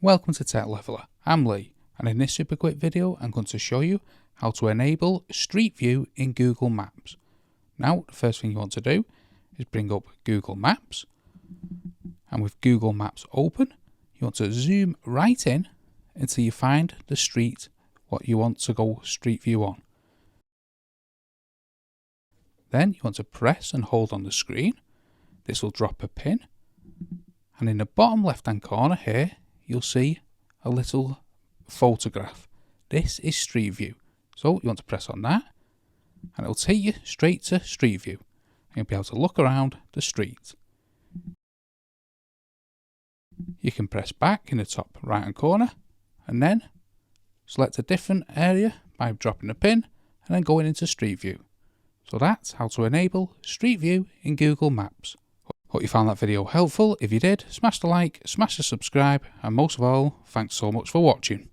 Welcome to Tech Leveler, I'm Lee, and in this super quick video I'm going to show you how to enable Street View in Google Maps. Now the first thing you want to do is bring up Google Maps, and with Google Maps open you want to zoom right in until you find the street what you want to go Street View on. Then you want to press and hold on the screen. This will drop a pin, and in the bottom left hand corner here you'll see a little photograph. This is Street View. So you want to press on that and it'll take you straight to Street View. And you'll be able to look around the street. You can press back in the top right hand corner and then select a different area by dropping a pin and then going into Street View. So that's how to enable Street View in Google Maps. Hope you found that video helpful. If you did, smash the like, smash the subscribe, and most of all, thanks so much for watching.